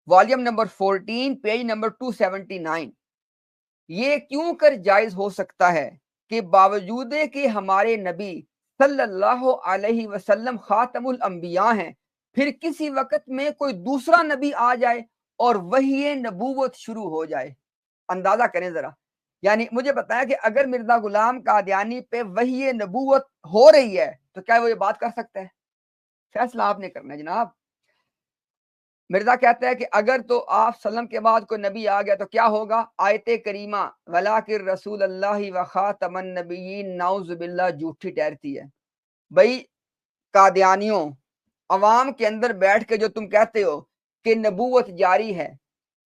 Volume number 14 page number 279। ये क्यों कर जायज हो सकता है कि बावजूद कि हमारे नबी सल्लल्लाहु अलैहि वसल्लम खातमुल अंबिया हैं, फिर किसी वक्त में कोई दूसरा नबी आ जाए और वही नबूवत शुरू हो जाए। अंदाजा करें जरा, यानी मुझे बताया कि अगर मिर्जा गुलाम कादियानी पे वही नबूवत हो रही है तो क्या वो ये बात कर सकता है? फैसला आपने करना है जनाब। मिर्जा कहता है कि अगर तो आप सल्लम के बाद कोई नबी आ गया तो क्या होगा? आयत करीमा वलाकिर रसूल अल्लाह व खातमन नबिय्यीन नाउज़ु बिल्लाह झूठी ठहरती है। भाई कादियानियों, अवाम के अंदर बैठ के जो तुम कहते हो कि नबूवत जारी है,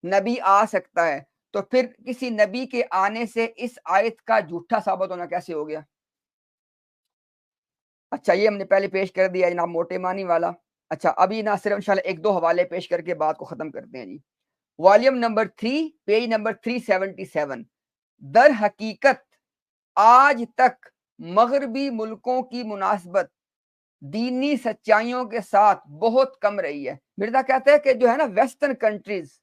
नबी आ सकता है, तो फिर किसी नबी के आने से इस आयत का झूठा साबित होना कैसे हो गया? अच्छा, ये हमने पहले पेश कर दिया जनाब मोटे मानी वाला। अच्छा, अभी ना सिर्फ इंशाल्लाह एक दो हवाले पेश करके बात को खत्म करते हैं जी। Volume number 3 page number 377। दर हकीकत आज तक मगरबी मुल्कों की मुनासबत दीनी सच्चाइयों के साथ बहुत कम रही है। मिर्जा कहते हैं कि जो है ना वेस्टर्न कंट्रीज,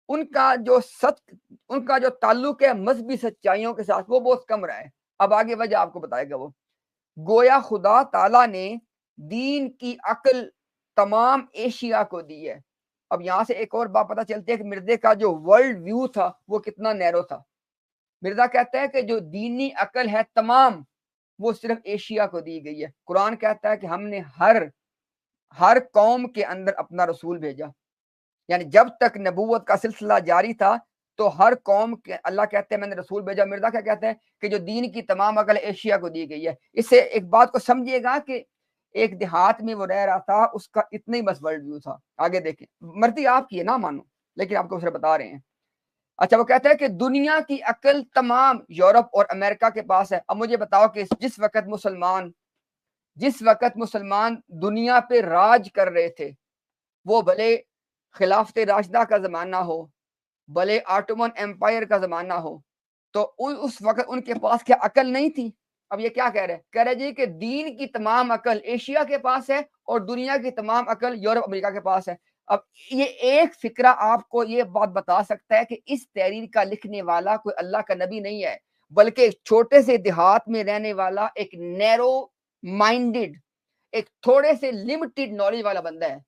उनका जो ताल्लुक है मजहबी सच्चाइयों के साथ वो बहुत कम रहा है। अब आगे वजह आपको बताएगा वो। गोया खुदा ताला ने दीन की अक्ल तमाम एशिया को दी है। अब यहाँ से एक और बात पता चलती है कि मिर्जे का जो वर्ल्ड व्यू था वो कितना नैरो था। मिर्जा कहता है कि जो दीनी अक्ल है तमाम, वो सिर्फ एशिया को दी गई है। कुरान कहता है कि हमने हर कौम के अंदर अपना रसूल भेजा, यानी जब तक नबूवत का सिलसिला जारी था तो हर कौम के अल्लाह कहते हैं मैंने रसूल भेजा। मिर्जा क्या कहते हैं कि जो दीन की तमाम अकल एशिया को दी गई है। इससे एक बात को समझिएगा कि एक देहात में वो रह रहा था, उसका इतना ही बस वर्ल्ड व्यू था। आगे देखें, मर्जी आपकी है ना मानो, लेकिन आपको फिर बता रहे हैं। अच्छा, वो कहता है कि दुनिया की अकल तमाम यूरोप और अमेरिका के पास है। अब मुझे बताओ कि जिस वक्त मुसलमान दुनिया पे राज कर रहे थे, वो भले खिलाफत राशिदा का ज़माना हो, भले ऑटोमन एम्पायर का ज़माना हो, तो उस वक्त उनके पास क्या अकल नहीं थी? अब ये क्या कह रहे हैं? कह रहे जी कि दीन की तमाम अकल एशिया के पास है और दुनिया की तमाम अकल यूरोप अमेरिका के पास है। अब ये एक फिक्रा आपको ये बात बता सकता है कि इस तहरीर का लिखने वाला कोई अल्लाह का नबी नहीं है, बल्कि एक छोटे से देहात में रहने वाला एक नैरो माइंडेड, एक थोड़े से लिमिटेड नॉलेज वाला बंदा है।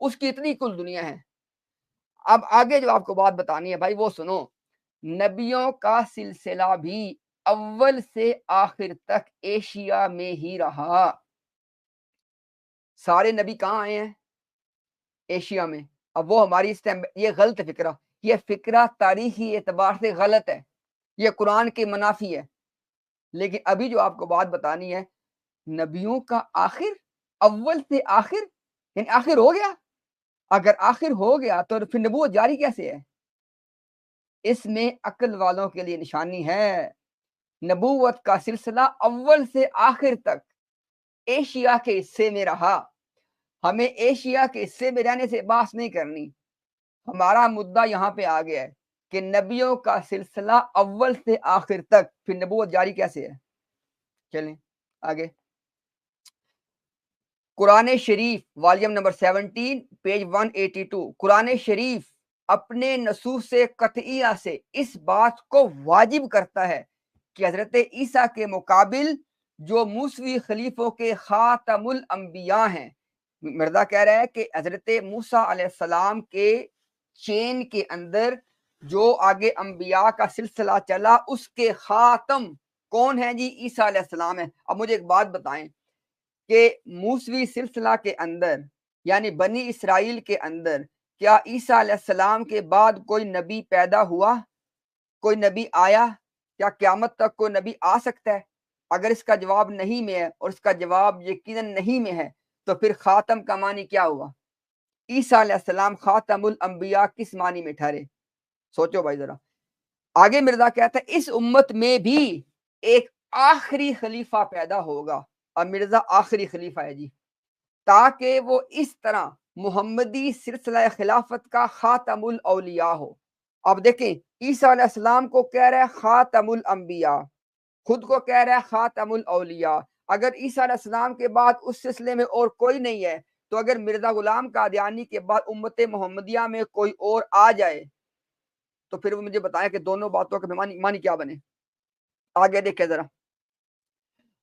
उसकी इतनी कुल दुनिया है। अब आगे जो आपको बात बतानी है भाई वो सुनो। नबियों का सिलसिला भी अव्वल से आखिर तक एशिया में ही रहा। सारे नबी कहाँ आए हैं? एशिया में। अब वो हमारी इस टाइम ये गलत फिक्रा, ये फिक्रा तारीखी एतबार से गलत है, ये कुरान के मुनाफी है। लेकिन अभी जो आपको बात बतानी है, नबियों का आखिर, अव्वल से आखिर, यानी आखिर हो गया। अगर आखिर हो गया तो फिर नबूवत जारी कैसे है? इसमें अक्ल वालों के लिए निशानी है। नबूवत का सिलसिला अव्वल से आखिर तक एशिया के हिस्से में रहा। हमें एशिया के हिस्से में रहने से बात नहीं करनी। हमारा मुद्दा यहाँ पे आ गया है कि नबियों का सिलसिला अव्वल से आखिर तक, फिर नबूवत जारी कैसे है? चलें आगे। कुरान शरीफ वॉल्यूम नंबर 17 पेज 182। कुरान शरीफ अपने नसूस कतईया से इस बात को वाजिब करता है कि हजरत ईसा के मुकाबिल जो मूसवी खलीफों के खातमुल अंबिया हैं। मिर्जा कह रहा है कि हजरत मूसा अलैहिस्सलाम के चेन के अंदर जो आगे अंबिया का सिलसिला चला, उसके खातम कौन है जी? ईसा अलैहिस्सलाम है। अब मुझे एक बात बताएं कि मूसवी सिलसिला के अंदर, यानी बनी इसराइल के अंदर, क्या ईसा अलैहिस्सलाम के बाद कोई नबी पैदा हुआ? कोई नबी आया? क्या क़यामत तक कोई नबी आ सकता है? अगर इसका जवाब नहीं में है, और इसका जवाब यकीनन नहीं में है, तो फिर खातम का मानी क्या हुआ? ईसा अलैहिस्सलाम खातमुल अंबिया किस मानी में ठहरे? सोचो भाई जरा। आगे मिर्जा कहता है इस उम्मत में भी एक आखिरी खलीफा पैदा होगा। और मिर्जा आखिरी खलीफा है जी, ताकि वो इस तरह मुहम्मदी सिलसिला खिलाफत का खातमुल औलिया हो। अब देखें, ईसा अलैहिस्सलाम को कह रहा है खातमुल अंबिया, खुद को कह रहा है खातमुल औलिया। अगर ईसा अलैहिस्सलाम के बाद उस सिलसिले में और कोई नहीं है, تو اگر مرزا غلام قادیانی کے بعد امت محمدیہ میں کوئی اور آ جائے تو پھر وہ مجھے بتائیں کہ دونوں باتوں کے معنی کیا بنے. آگے دیکھیں ذرا.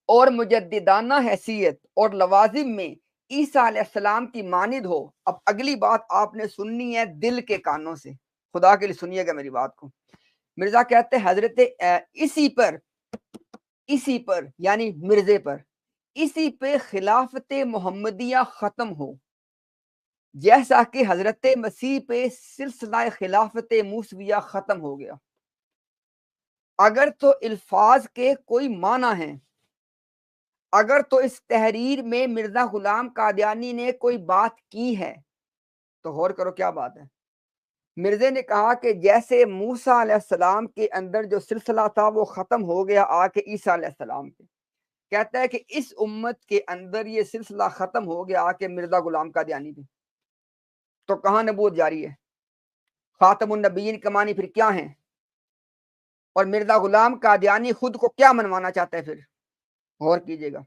اور مجددانہ حیثیت اور لوازم میں عیسیٰ علیہ السلام کی مانند ہو. اب اگلی بات آپ نے سننی ہے دل کے کانوں سے, خدا کے لیے سنیے گا میری بات کو. مرزا کہتے ہیں حضرت اسی پر یعنی مرزے پر, اسی پہ خلافت محمدیہ ختم ہو, جیسا کہ حضرت مسیح پہ سلسلہ خلافت موسویہ ختم ہو گیا. اگر تو الفاظ کے کوئی معنی ہیں, اگر تو اس تحریر میں مرزا غلام قادیانی نے کوئی بات کی ہے تو غور کرو کیا بات ہے. مرزے نے کہا کہ جیسے موسیٰ علیہ السلام کے اندر جو سلسلہ تھا وہ ختم ہو گیا آ کے عیسیٰ علیہ السلام پہ, کہتا ہے کہ اس امت کے اندر یہ سلسلہ ختم ہو گیا آ کے مرزا غلام قادیانی پہ. تو کہاں نبوت جاری ہے؟ خاتم النبیین کے معنی پھر کیا ہیں؟ اور مرزا غلام قادیانی خود کو کیا منوانا چاہتا ہے پھر؟ غور کیجئے گا.